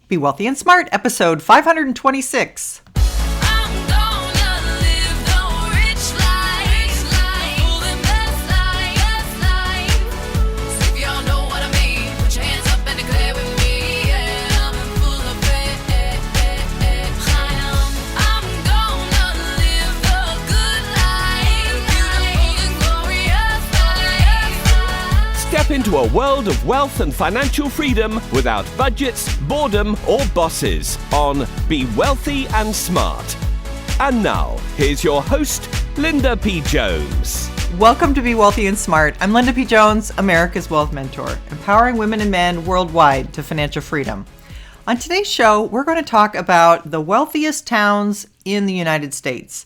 Be Wealthy and Smart, episode 526. Step into a world of wealth and financial freedom without budgets, boredom, or bosses on Be Wealthy and Smart. And now, here's your host, Linda P. Jones. Welcome to Be Wealthy and Smart. I'm Linda P. Jones, America's Wealth Mentor, empowering women and men worldwide to financial freedom. On today's show, we're going to talk about the wealthiest towns in the United States.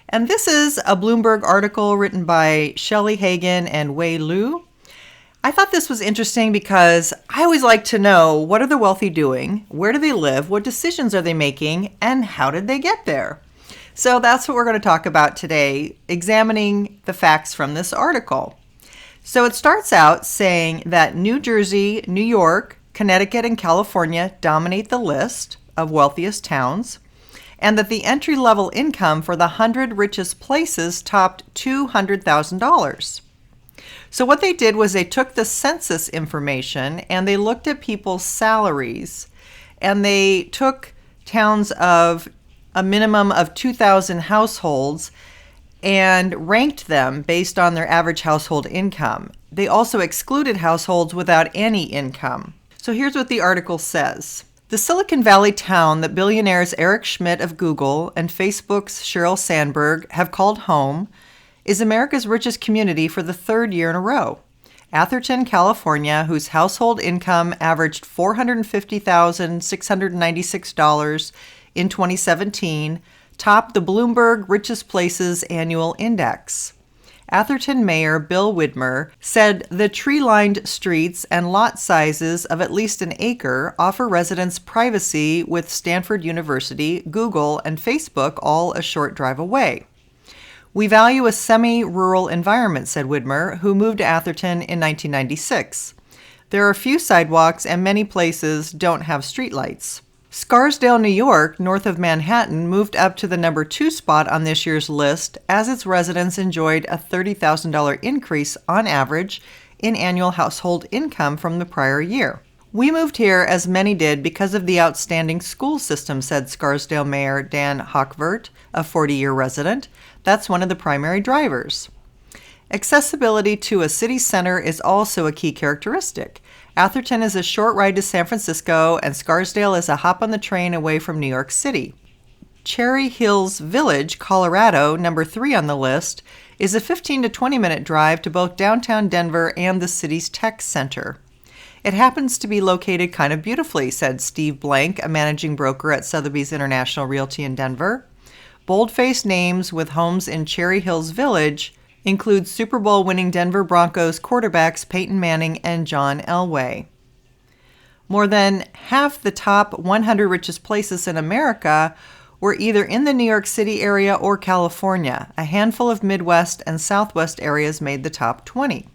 And this is a Bloomberg article written by Shelley Hagan and Wei Liu. I thought this was interesting because I always like to know, what are the wealthy doing? Where do they live? What decisions are they making? And how did they get there? So that's what we're going to talk about today, examining the facts from this article. So it starts out saying that New Jersey, New York, Connecticut, and California dominate the list of wealthiest towns, and that the entry-level income for the 100 richest places topped $200,000. So what they did was they took the census information and they looked at people's salaries, and they took towns of a minimum of 2,000 households and ranked them based on their average household income. They also excluded households without any income. So here's what the article says. The Silicon Valley town that billionaires Eric Schmidt of Google and Facebook's Sheryl Sandberg have called home is America's richest community for the third year in a row. Atherton, California, whose household income averaged $450,696 in 2017, topped the Bloomberg Richest Places annual index. Atherton Mayor Bill Widmer said the tree-lined streets and lot sizes of at least an acre offer residents privacy with Stanford University, Google, and Facebook all a short drive away. We value a semi-rural environment, said Widmer, who moved to Atherton in 1996. There are few sidewalks and many places don't have streetlights. Scarsdale, New York, north of Manhattan, moved up to the number 2 spot on this year's list as its residents enjoyed a $30,000 increase on average in annual household income from the prior year. We moved here, as many did, because of the outstanding school system, said Scarsdale Mayor Dan Hochvert, a 40-year resident. That's one of the primary drivers. Accessibility to a city center is also a key characteristic. Atherton is a short ride to San Francisco, and Scarsdale is a hop on the train away from New York City. Cherry Hills Village, Colorado, number 3 on the list, is a 15 to 20-minute drive to both downtown Denver and the city's tech center. It happens to be located kind of beautifully, said Steve Blank, a managing broker at Sotheby's International Realty in Denver. Bold-faced names with homes in Cherry Hills Village include Super Bowl winning Denver Broncos quarterbacks Peyton Manning and John Elway. More than half the top 100 richest places in America were either in the New York City area or California. A handful of Midwest and Southwest areas made the top 20.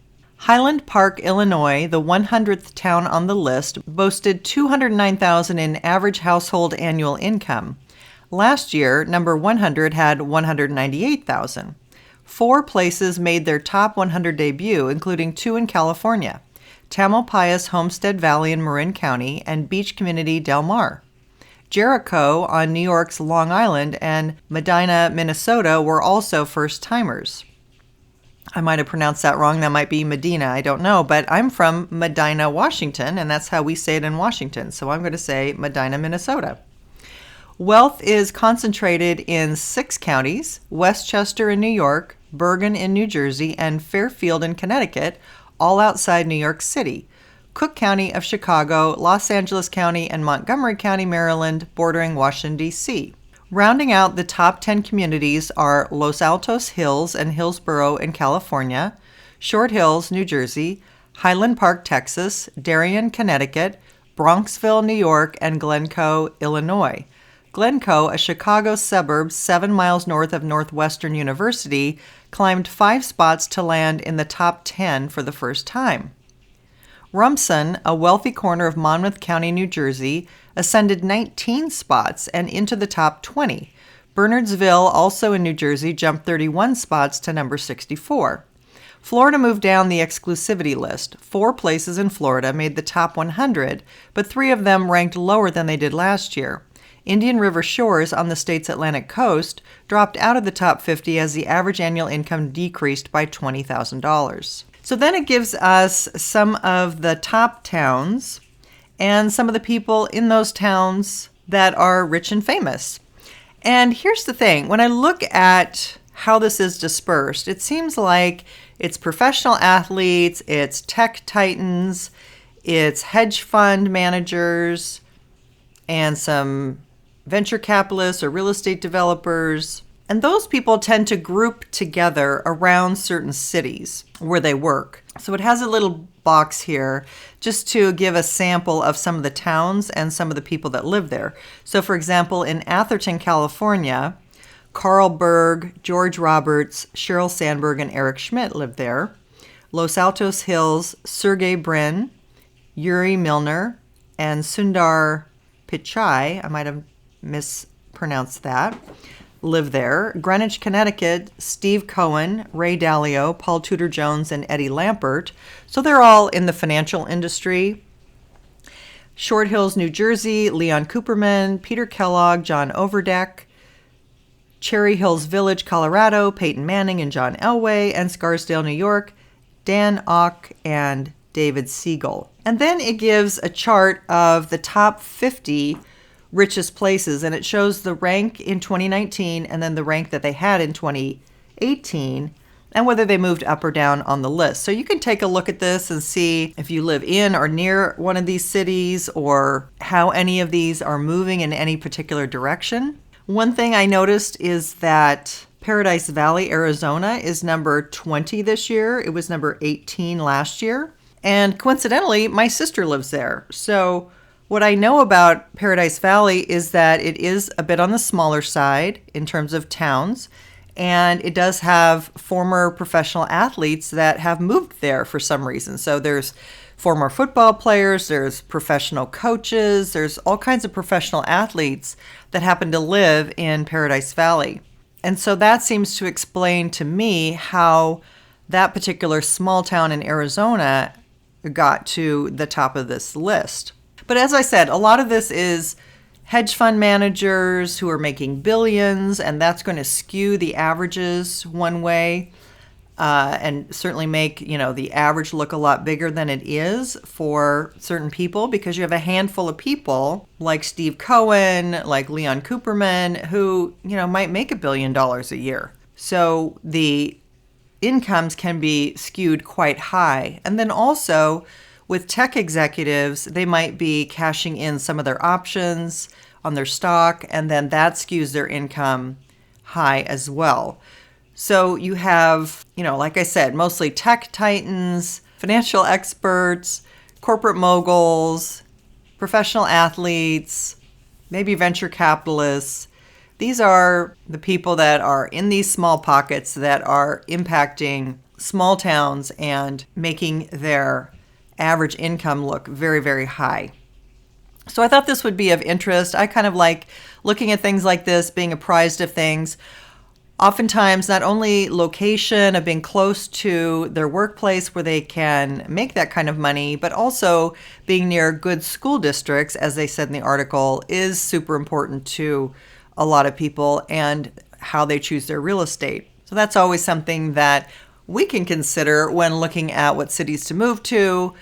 Highland Park, Illinois, the 100th town on the list, boasted $209,000 in average household annual income. Last year, number 100 had $198,000. 4 places made their top 100 debut, including 2 in California: Tamalpais, Homestead Valley in Marin County, and Beach Community Del Mar. Jericho on New York's Long Island and Medina, Minnesota were also first-timers. I might have pronounced that wrong. That might be Medina. I don't know. But I'm from Medina, Washington, and that's how we say it in Washington. So I'm going to say Medina, Minnesota. Wealth is concentrated in 6 counties: Westchester in New York, Bergen in New Jersey, and Fairfield in Connecticut, all outside New York City. Cook County of Chicago, Los Angeles County, and Montgomery County, Maryland, bordering Washington, D.C. Rounding out the top 10 communities are Los Altos Hills and Hillsborough in California, Short Hills, New Jersey, Highland Park, Texas, Darien, Connecticut, Bronxville, New York, and Glencoe, Illinois. Glencoe, a Chicago suburb 7 miles north of Northwestern University, climbed 5 spots to land in the top 10 for the first time. Rumson, a wealthy corner of Monmouth County, New Jersey, ascended 19 spots and into the top 20. Bernardsville, also in New Jersey, jumped 31 spots to number 64. Florida moved down the exclusivity list. 4 places in Florida made the top 100, but 3 of them ranked lower than they did last year. Indian River Shores on the state's Atlantic coast dropped out of the top 50 as the average annual income decreased by $20,000. So then it gives us some of the top towns and some of the people in those towns that are rich and famous. And here's the thing. When I look at how this is dispersed, it seems like it's professional athletes, it's tech titans, it's hedge fund managers, and some venture capitalists or real estate developers. And those people tend to group together around certain cities where they work. So it has a little box here just to give a sample of some of the towns and some of the people that live there. So for example, in Atherton, California, Carl Berg, George Roberts, Sheryl Sandberg, and Eric Schmidt live there. Los Altos Hills, Sergey Brin, Yuri Milner, and Sundar Pichai, I might have mispronounced that, live there. Greenwich, Connecticut, Steve Cohen, Ray Dalio, Paul Tudor Jones, and Eddie Lampert. So they're all in the financial industry. Short Hills, New Jersey, Leon Cooperman, Peter Kellogg, John Overdeck. Cherry Hills Village, Colorado, Peyton Manning and John Elway. And Scarsdale, New York, Dan Ock and David Siegel. And then it gives a chart of the top 50 richest places, and it shows the rank in 2019 and then the rank that they had in 2018 and whether they moved up or down on the list. So you can take a look at this and see if you live in or near one of these cities or how any of these are moving in any particular direction. One thing I noticed is that Paradise Valley, Arizona is number 20 this year. It was number 18 last year. And coincidentally, my sister lives there. So what I know about Paradise Valley is that it is a bit on the smaller side in terms of towns, and it does have former professional athletes that have moved there for some reason. So there's former football players, there's professional coaches, there's all kinds of professional athletes that happen to live in Paradise Valley. And so that seems to explain to me how that particular small town in Arizona got to the top of this list. But as I said, a lot of this is hedge fund managers who are making billions, and that's going to skew the averages one way and certainly make, the average look a lot bigger than it is for certain people, because you have a handful of people like Steve Cohen, like Leon Cooperman, who, might make $1 billion a year. So the incomes can be skewed quite high. And then also, with tech executives, they might be cashing in some of their options on their stock, and then that skews their income high as well. So you have, like I said, mostly tech titans, financial experts, corporate moguls, professional athletes, maybe venture capitalists. These are the people that are in these small pockets that are impacting small towns and making their average income look very, very high. So I thought this would be of interest. I kind of like looking at things like this, being apprised of things. Oftentimes, not only location of being close to their workplace where they can make that kind of money, but also being near good school districts, as they said in the article, is super important to a lot of people and how they choose their real estate. So that's always something that we can consider when looking at what cities to move to,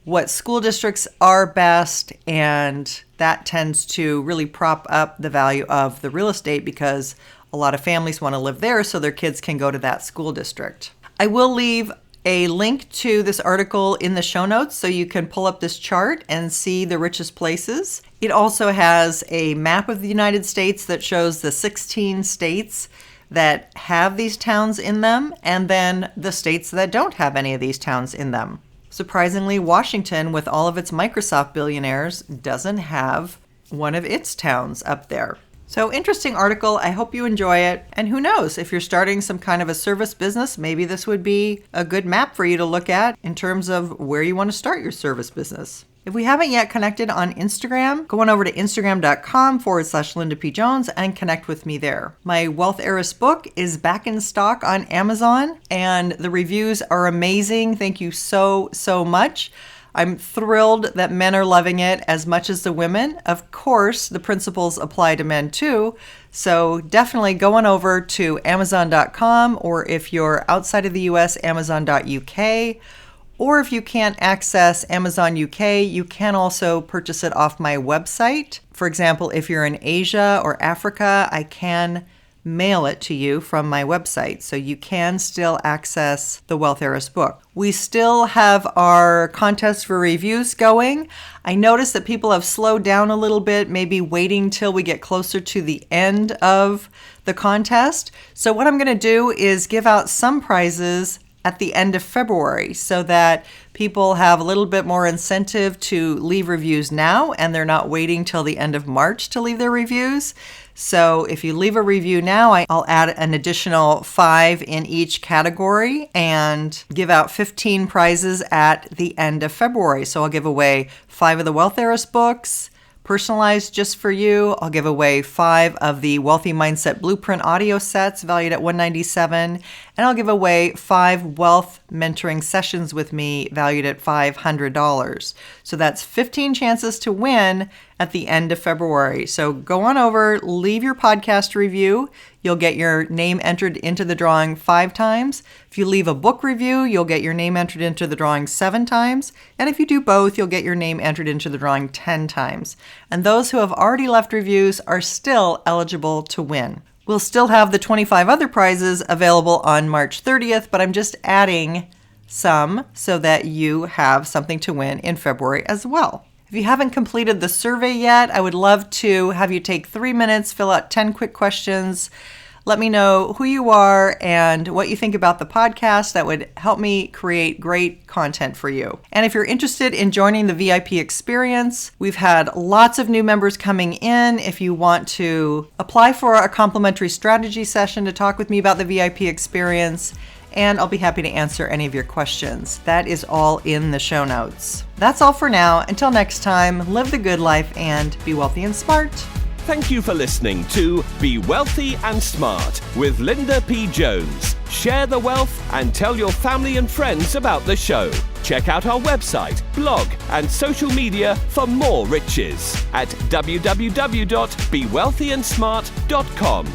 what school districts are best, and that tends to really prop up the value of the real estate because a lot of families want to live there so their kids can go to that school district. I will leave a link to this article in the show notes so you can pull up this chart and see the richest places. It also has a map of the United States that shows the 16 states that have these towns in them, and then the states that don't have any of these towns in them. Surprisingly, Washington, with all of its Microsoft billionaires, doesn't have one of its towns up there. So interesting article. I hope you enjoy it. And who knows, if you're starting some kind of a service business, maybe this would be a good map for you to look at in terms of where you want to start your service business. If we haven't yet connected on Instagram, go on over to instagram.com/Linda P. Jones and connect with me there. My Wealth Heiress book is back in stock on Amazon, and the reviews are amazing. Thank you so much. I'm thrilled that men are loving it as much as the women. Of course, the principles apply to men too. So definitely go on over to Amazon.com, or if you're outside of the US, Amazon.uk. Or if you can't access Amazon UK, you can also purchase it off my website. For example, if you're in Asia or Africa, I can mail it to you from my website. So you can still access the Wealth Heiress book. We still have our contest for reviews going. I noticed that people have slowed down a little bit, maybe waiting till we get closer to the end of the contest. So what I'm going to do is give out some prizes at the end of February so that people have a little bit more incentive to leave reviews now, and they're not waiting till the end of March to leave their reviews. So if you leave a review now, I'll add an additional 5 in each category and give out 15 prizes at the end of February. So I'll give away 5 of the Wealth Heiress books, personalized just for you. I'll give away 5 of the Wealthy Mindset Blueprint audio sets valued at $197, and I'll give away 5 wealth mentoring sessions with me valued at $500. So that's 15 chances to win at the end of February. So go on over, leave your podcast review. You'll get your name entered into the drawing 5 times. If you leave a book review, you'll get your name entered into the drawing 7 times. And if you do both, you'll get your name entered into the drawing 10 times. And those who have already left reviews are still eligible to win. We'll still have the 25 other prizes available on March 30th, but I'm just adding some so that you have something to win in February as well. If you haven't completed the survey yet, I would love to have you take 3 minutes, fill out 10 quick questions. Let me know who you are and what you think about the podcast. That would help me create great content for you. And if you're interested in joining the VIP experience, we've had lots of new members coming in. If you want to apply for a complimentary strategy session to talk with me about the VIP experience, and I'll be happy to answer any of your questions. That is all in the show notes. That's all for now. Until next time, live the good life and be wealthy and smart. Thank you for listening to Be Wealthy and Smart with Linda P. Jones. Share the wealth and tell your family and friends about the show. Check out our website, blog, and social media for more riches at www.bewealthyandsmart.com.